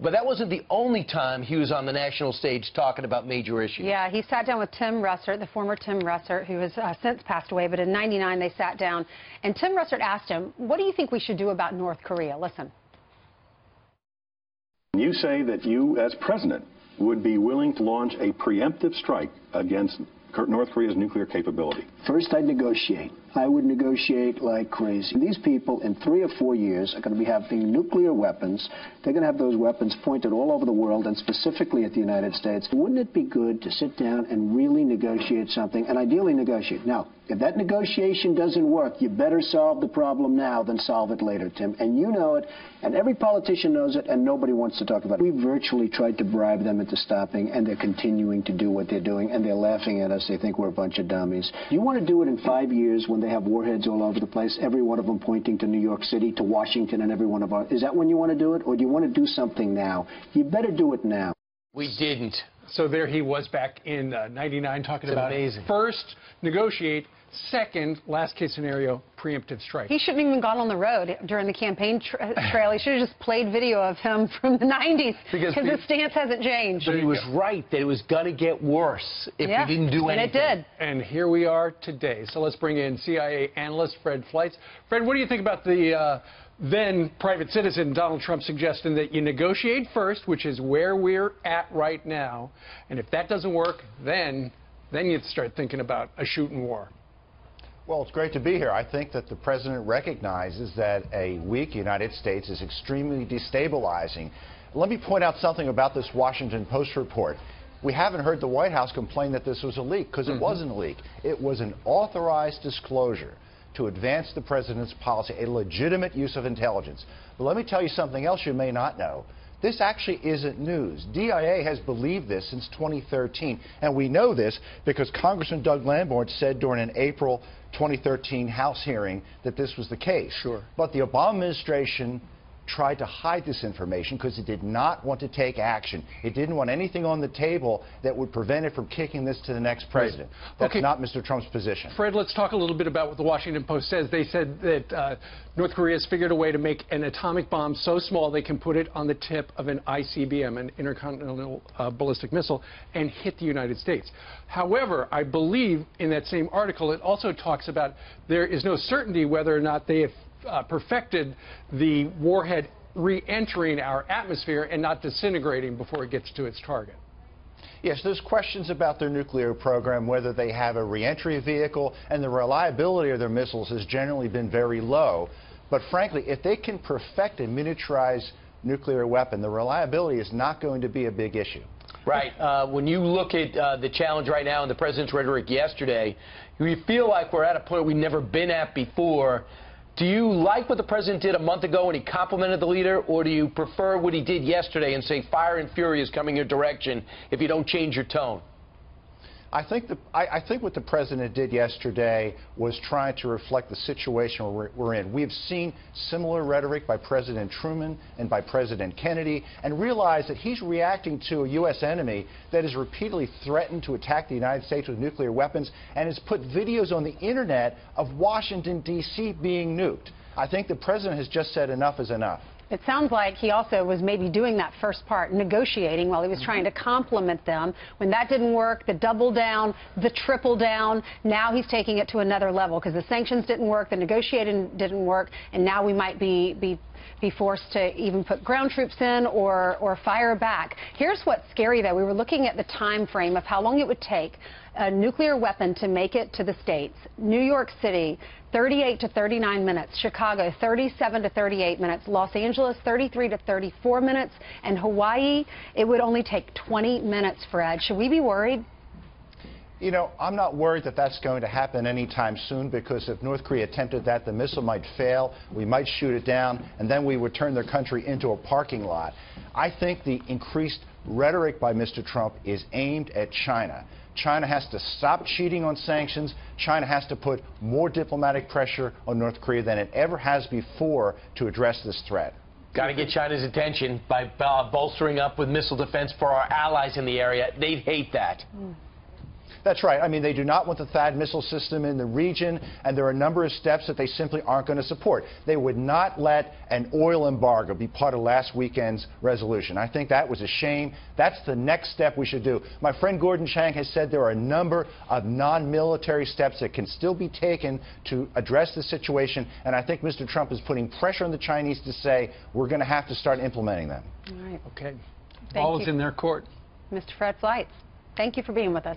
But that wasn't the only time he was on the national stage talking about major issues. Yeah, he sat down with Tim Russert, the former Tim Russert, who has since passed away, but in '99 they sat down, and Tim Russert asked him, what do you think we should do about North Korea? Listen. You say that you, as president, would be willing to launch a preemptive strike against North Korea's nuclear capability. First, I'd negotiate. I would negotiate like crazy. These people in 3 or 4 years are going to be having nuclear weapons. They're going to have those weapons pointed all over the world and specifically at the United States. Wouldn't it be good to sit down and really negotiate something, and ideally negotiate? Now, if that negotiation doesn't work, you better solve the problem now than solve it later, Tim. And you know it, and every politician knows it, and nobody wants to talk about it. We virtually tried to bribe them into stopping, and they're continuing to do what they're doing, and they're laughing at us. They think we're a bunch of dummies. You want to do it in 5 years when they have warheads all over the place, every one of them pointing to New York City, to Washington, and every one of our... Is that when you want to do it, or do you want to do something now? You better do it now. We didn't. So there he was back in '99 talking about amazing. First, negotiate. Second, last case scenario, preemptive strike. He shouldn't have even gone on the road during the campaign trail. He should have just played video of him from the '90s because his stance hasn't changed. But he was right that it was going to get worse if we didn't do anything. And it did. And here we are today. So let's bring in CIA analyst Fred Fleitz. Fred, what do you think about the then private citizen Donald Trump suggesting that you negotiate first, which is where we're at right now, and if that doesn't work, then you start thinking about a shooting war? Well, it's great to be here. I think that the president recognizes that a weak United States is extremely destabilizing. Let me point out something about this Washington Post report. We haven't heard the White House complain that this was a leak, because it wasn't a leak. It was an authorized disclosure to advance the president's policy, a legitimate use of intelligence. But let me tell you something else you may not know. This actually isn't news. DIA has believed this since 2013, and we know this because Congressman Doug Lamborn said during an April 2013 House hearing that this was the case. Sure. But the Obama administration tried to hide this information because it did not want to take action. It didn't want anything on the table that would prevent it from kicking this to the next president. That's not Mr. Trump's position. Fred, let's talk a little bit about what the Washington Post says. They said that North Korea has figured a way to make an atomic bomb so small they can put it on the tip of an ICBM, an intercontinental ballistic missile, and hit the United States. However, I believe in that same article it also talks about there is no certainty whether or not they have perfected the warhead re-entering our atmosphere and not disintegrating before it gets to its target. Yes, there's questions about their nuclear program, whether they have a re-entry vehicle, and the reliability of their missiles has generally been very low. But frankly, if they can perfect a miniaturized nuclear weapon, the reliability is not going to be a big issue. Right. When you look at the challenge right now and the president's rhetoric yesterday, we feel like we're at a point we've never been at before. Do you like what the president did a month ago when he complimented the leader, or do you prefer what he did yesterday and say fire and fury is coming your direction if you don't change your tone? I think what the president did yesterday was trying to reflect the situation we're in. We've seen similar rhetoric by President Truman and by President Kennedy, and realize that he's reacting to a U.S. enemy that has repeatedly threatened to attack the United States with nuclear weapons and has put videos on the internet of Washington, D.C. being nuked. I think the president has just said enough is enough. It sounds like he also was maybe doing that first part, negotiating, while he was trying to compliment them. When that didn't work, the double down, the triple down, now he's taking it to another level because the sanctions didn't work, the negotiating didn't work, and now we might be forced to even put ground troops in or fire back. Here's what's scary, though. We were looking at the time frame of how long it would take a nuclear weapon to make it to the States. New York City, 38 to 39 minutes. Chicago, 37 to 38 minutes. Los Angeles, 33 to 34 minutes. And Hawaii, it would only take 20 minutes, Fred. Should we be worried? You know, I'm not worried that that's going to happen anytime soon, because if North Korea attempted that, the missile might fail, we might shoot it down, and then we would turn their country into a parking lot. I think the increased rhetoric by Mr. Trump is aimed at China. China has to stop cheating on sanctions. China has to put more diplomatic pressure on North Korea than it ever has before to address this threat. Got to get China's attention by bolstering up with missile defense for our allies in the area. They'd hate that. That's right. I mean, they do not want the THAAD missile system in the region, and there are a number of steps that they simply aren't going to support. They would not let an oil embargo be part of last weekend's resolution. I think that was a shame. That's the next step we should do. My friend Gordon Chang has said there are a number of non-military steps that can still be taken to address the situation, and I think Mr. Trump is putting pressure on the Chinese to say we're going to have to start implementing them. All right. Okay. Thank Ball you. is in their court. Mr. Fred Fleitz, thank you for being with us.